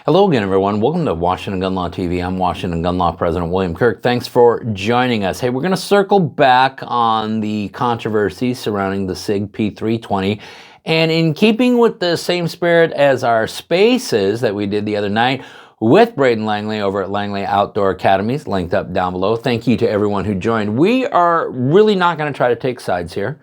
Hello again, everyone. Welcome to Washington Gun Law TV. I'm Washington Gun Law President William Kirk. Thanks for joining us. Hey, we're going to circle back on the controversy surrounding the Sig P320. And in keeping with the same spirit as our spaces that we did the other night with Braden Langley over at Langley Outdoor Academies, linked up down below. Thank you to everyone who joined. We are really not going to try to take sides here.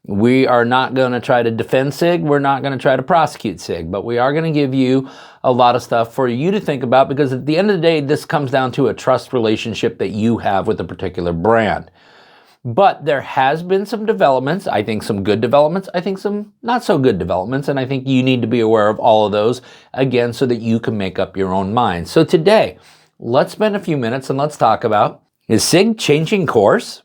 We are not going to try to defend Sig. We're not going to try to prosecute Sig, but we are going to give you a lot of stuff for you to think about, because at the end of the day, this comes down to a trust relationship that you have with a particular brand. But there has been some developments. I think some good developments. I think some not so good developments. And I think you need to be aware of all of those, again, so that you can make up your own mind. So today, let's spend a few minutes and let's talk about, is Sig changing course?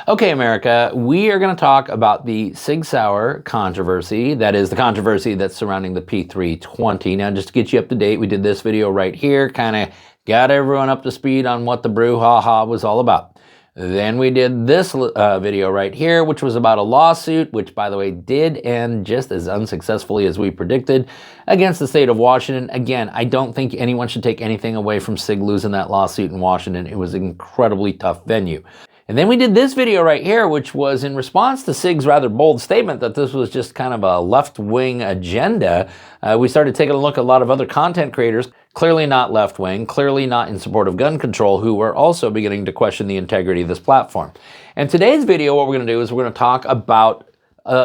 Okay, America, we are going to talk about the Sig Sauer controversy. That is the controversy that's surrounding the P320. Now, just to get you up to date, we did this video right here, kind of got everyone up to speed on what the brouhaha was all about. Then we did this video right here, which was about a lawsuit, which, by the way, did end just as unsuccessfully as we predicted against the state of Washington. Again, I don't think anyone should take anything away from Sig losing that lawsuit in Washington. It was an incredibly tough venue. And then we did this video right here, which was in response to Sig's rather bold statement that this was just kind of a left-wing agenda. We started taking a look at a lot of other content creators, clearly not left-wing, clearly not in support of gun control, who were also beginning to question the integrity of this platform. And today's video, what we're going to do is we're going to talk about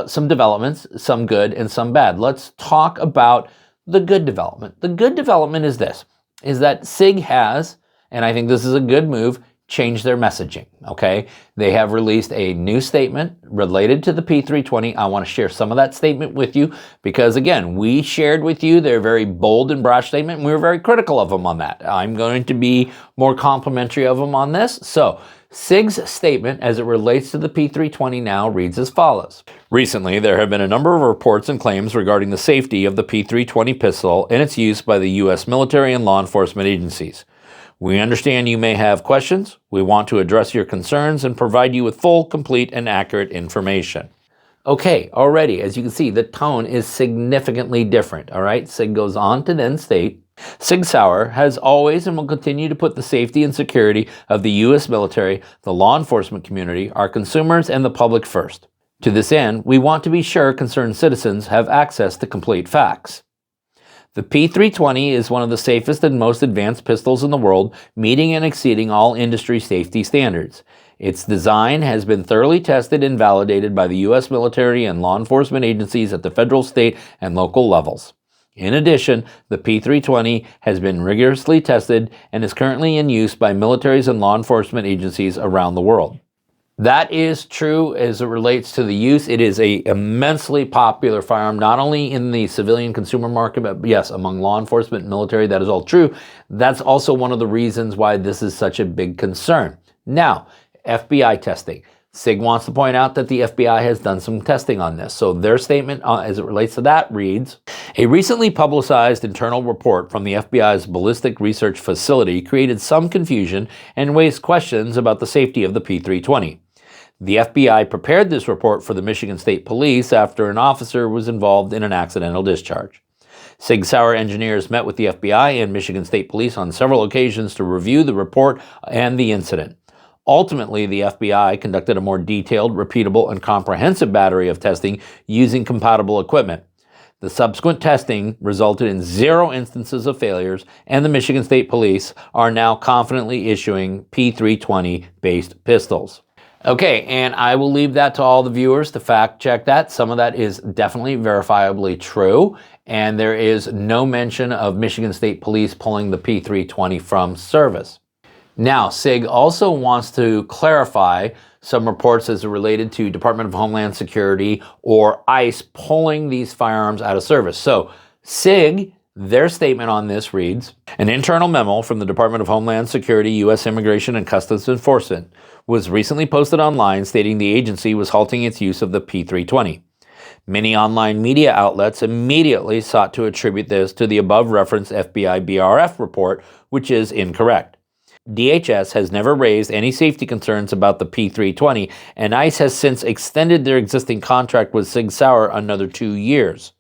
some developments, some good and some bad. Let's talk about the good development. The good development is this, is that Sig has, and I think this is a good move, change their messaging, okay? They have released a new statement related to the P320. I want to share some of that statement with you because, again, we shared with you their very bold and brash statement, and we were very critical of them on that. I'm going to be more complimentary of them on this. So, Sig's statement as it relates to the P320 now reads as follows. Recently, there have been a number of reports and claims regarding the safety of the P320 pistol and its use by the U.S. military and law enforcement agencies. We understand you may have questions. We want to address your concerns and provide you with full, complete, and accurate information. Okay, already, as you can see, the tone is significantly different, all right? Sig goes on to then state, Sig Sauer has always and will continue to put the safety and security of the U.S. military, the law enforcement community, our consumers, and the public first. To this end, we want to be sure concerned citizens have access to complete facts. The P320 is one of the safest and most advanced pistols in the world, meeting and exceeding all industry safety standards. Its design has been thoroughly tested and validated by the U.S. military and law enforcement agencies at the federal, state, and local levels. In addition, the P320 has been rigorously tested and is currently in use by militaries and law enforcement agencies around the world. That is true as it relates to the use. It is an immensely popular firearm, not only in the civilian consumer market, but yes, among law enforcement and military. That is all true. That's also one of the reasons why this is such a big concern. Now, FBI testing. Sig wants to point out that the FBI has done some testing on this. So their statement as it relates to that reads, a recently publicized internal report from the FBI's ballistic research facility created some confusion and raised questions about the safety of the P320. The FBI prepared this report for the Michigan State Police after an officer was involved in an accidental discharge. Sig Sauer engineers met with the FBI and Michigan State Police on several occasions to review the report and the incident. Ultimately, the FBI conducted a more detailed, repeatable, and comprehensive battery of testing using compatible equipment. The subsequent testing resulted in 0 instances of failures, and the Michigan State Police are now confidently issuing P320-based pistols. Okay, and I will leave that to all the viewers to fact check that. Some of that is definitely verifiably true, and there is no mention of Michigan State Police pulling the P320 from service. Now, Sig also wants to clarify some reports as related to Department of Homeland Security or ICE pulling these firearms out of service. So, Sig, their statement on this reads, an internal memo from the Department of Homeland Security, U.S. Immigration and Customs Enforcement was recently posted online stating the agency was halting its use of the P320. Many online media outlets immediately sought to attribute this to the above-referenced FBI BRF report, which is incorrect. DHS has never raised any safety concerns about the P320, and ICE has since extended their existing contract with Sig Sauer another 2 years.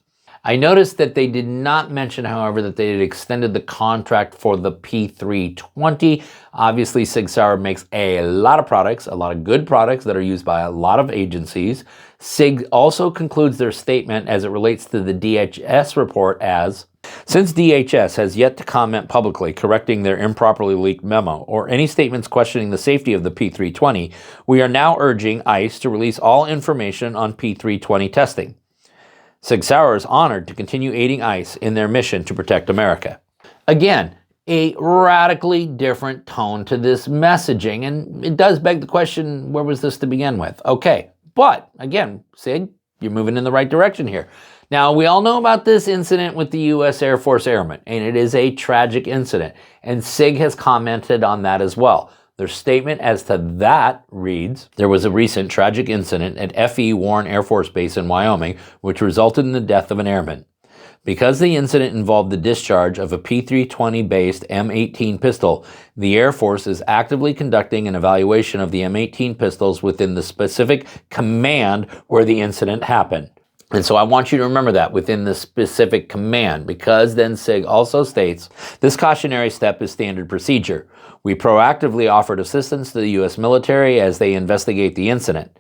I noticed that they did not mention, however, that they had extended the contract for the P320. Obviously, Sig Sauer makes a lot of products, a lot of good products that are used by a lot of agencies. Sig also concludes their statement as it relates to the DHS report as, since DHS has yet to comment publicly correcting their improperly leaked memo or any statements questioning the safety of the P320, we are now urging ICE to release all information on P320 testing. Sig Sauer is honored to continue aiding ICE in their mission to protect America. Again, a radically different tone to this messaging, and it does beg the question, where was this to begin with? Okay, but again, Sig, you're moving in the right direction here. Now, we all know about this incident with the U.S. Air Force Airmen, and it is a tragic incident, and Sig has commented on that as well. Their statement as to that reads, there was a recent tragic incident at F.E. Warren Air Force Base in Wyoming, which resulted in the death of an airman. Because the incident involved the discharge of a P320-based M18 pistol, the Air Force is actively conducting an evaluation of the M18 pistols within the specific command where the incident happened. And so I want you to remember that, within the specific command, because then Sig also states, this cautionary step is standard procedure. We proactively offered assistance to the U.S. military as they investigate the incident.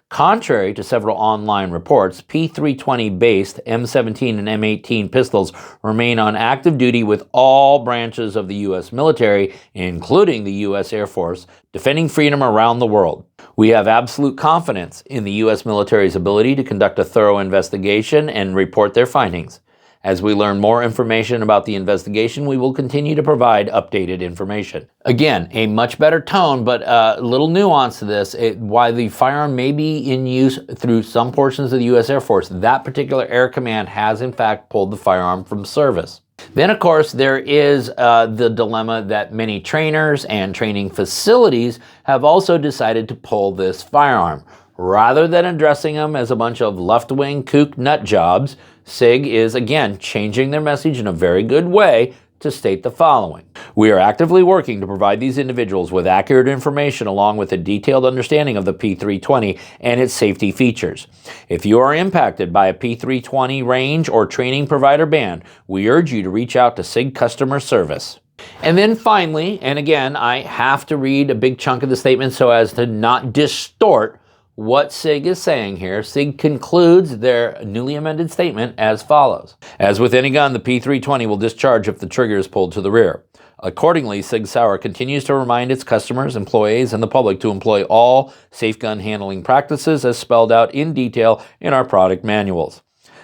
Contrary to several online reports, P320-based M17 and M18 pistols remain on active duty with all branches of the U.S. military, including the U.S. Air Force, defending freedom around the world. We have absolute confidence in the U.S. military's ability to conduct a thorough investigation and report their findings. As we learn more information about the investigation, we will continue to provide updated information. Again, a much better tone, but a little nuance to this. While the firearm may be in use through some portions of the U.S. Air Force, that particular Air Command has in fact pulled the firearm from service. Then, of course, there is the dilemma that many trainers and training facilities have also decided to pull this firearm. Rather than addressing them as a bunch of left-wing kook nut jobs, Sig is, again, changing their message in a very good way to state the following. We are actively working to provide these individuals with accurate information along with a detailed understanding of the P320 and its safety features. If you are impacted by a P320 range or training provider ban, we urge you to reach out to Sig Customer Service. And then finally, and again, I have to read a big chunk of the statement so as to not distort what Sig is saying here. Sig concludes their newly amended statement as follows. As with any gun, the P320 will discharge if the trigger is pulled to the rear. Accordingly, Sig Sauer continues to remind its customers, employees, and the public to employ all safe gun handling practices as spelled out in detail in our product manuals.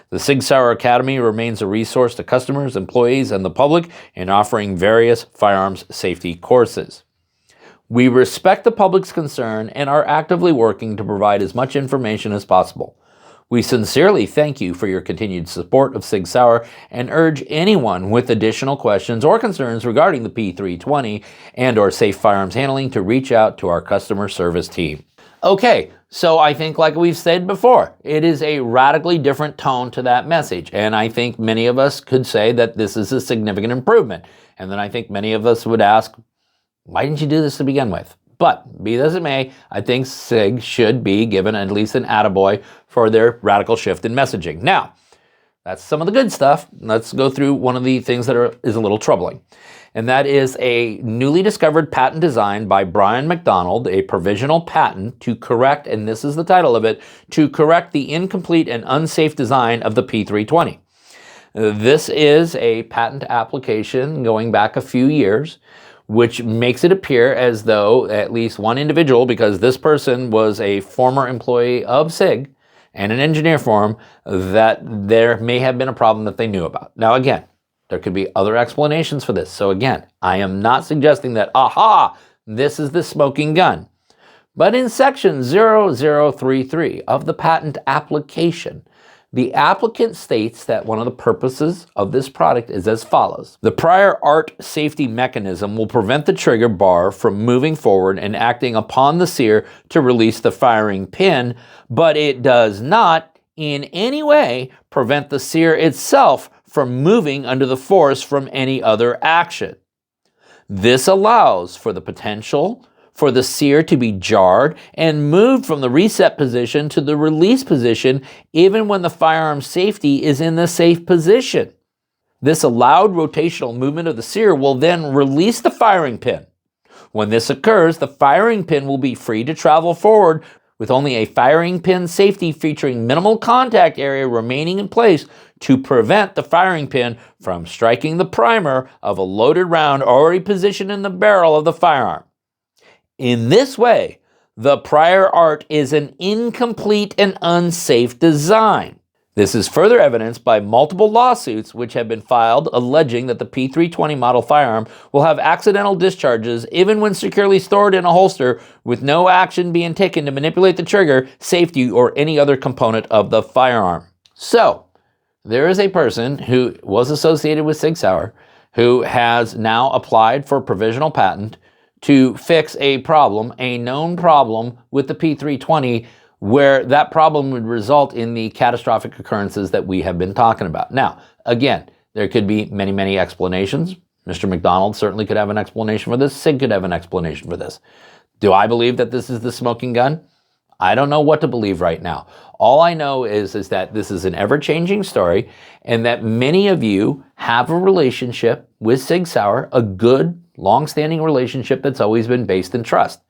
The Sig Sauer Academy remains a resource to customers, employees, and the public in offering various firearms safety courses. We respect the public's concern and are actively working to provide as much information as possible. We sincerely thank you for your continued support of Sig Sauer and urge anyone with additional questions or concerns regarding the P320 and/or safe firearms handling to reach out to our customer service team. Okay, so I think, like we've said before, it is a radically different tone to that message, and I think many of us could say that this is a significant improvement. And then I think many of us would ask, why didn't you do this to begin with? But be that as it may, I think Sig should be given at least an attaboy for their radical shift in messaging. Now, that's some of the good stuff. Let's go through one of the things that is a little troubling. And that is a newly discovered patent design by Brian McDonald, a provisional patent to correct, and this is the title of it, to correct the incomplete and unsafe design of the P320. This is a patent application going back a few years, which makes it appear as though at least one individual, because this person was a former employee of Sig and an engineer for him, that there may have been a problem that they knew about. Now again, there could be other explanations for this. So again, I am not suggesting that, aha, this is the smoking gun. But in section 0033 of the patent application, the applicant states that one of the purposes of this product is as follows. The prior art safety mechanism will prevent the trigger bar from moving forward and acting upon the sear to release the firing pin, but it does not in any way prevent the sear itself from moving under the force from any other action. This allows for the potential for the sear to be jarred and moved from the reset position to the release position even when the firearm safety is in the safe position. This allowed rotational movement of the sear will then release the firing pin. When this occurs, the firing pin will be free to travel forward with only a firing pin safety featuring minimal contact area remaining in place to prevent the firing pin from striking the primer of a loaded round already positioned in the barrel of the firearm. In this way, the prior art is an incomplete and unsafe design. This is further evidenced by multiple lawsuits which have been filed alleging that the P320 model firearm will have accidental discharges even when securely stored in a holster with no action being taken to manipulate the trigger, safety, or any other component of the firearm. So, there is a person who was associated with Sig Sauer who has now applied for provisional patent to fix a problem, a known problem with the P320, where that problem would result in the catastrophic occurrences that we have been talking about. Now, again, there could be many, many explanations. Mr. McDonald certainly could have an explanation for this. Sig could have an explanation for this. Do I believe that this is the smoking gun? I don't know what to believe right now. All I know is that this is an ever-changing story and that many of you have a relationship with Sig Sauer, a good, long-standing relationship that's always been based in trust.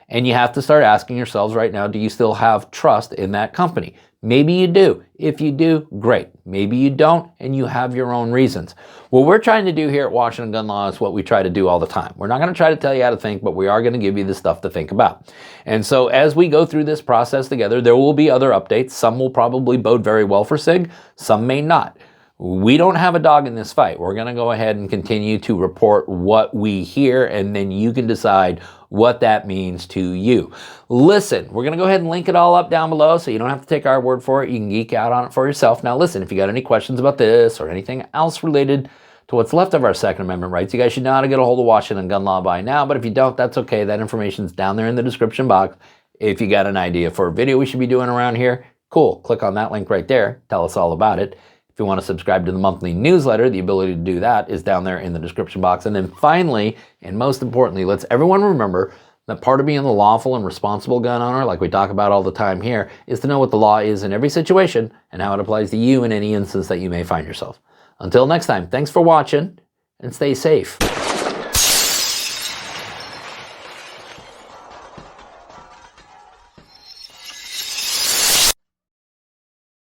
And you have to start asking yourselves right now, do you still have trust in that company? Maybe you do. If you do, great. Maybe you don't, and you have your own reasons. What we're trying to do here at Washington Gun Law is what we try to do all the time. We're not going to try to tell you how to think, but we are going to give you the stuff to think about. And so as we go through this process together, there will be other updates. Some will probably bode very well for Sig. Some may not. We don't have a dog in this fight. We're going to go ahead and continue to report what we hear, and then you can decide what that means to you. Listen, we're going to go ahead and link it all up down below so you don't have to take our word for it. You can geek out on it for yourself. Now listen, if you got any questions about this or anything else related to what's left of our Second Amendment rights, you guys should know how to get a hold of Washington Gun Law by now. But if you don't, that's okay. That information's down there in the description box. If you got an idea for a video we should be doing around here, cool. Click on that link right there. Tell us all about it. If you want to subscribe to the monthly newsletter, the ability to do that is down there in the description box. And then finally, and most importantly, let's everyone remember that part of being the lawful and responsible gun owner, like we talk about all the time here, is to know what the law is in every situation and how it applies to you in any instance that you may find yourself. Until next time, thanks for watching and stay safe.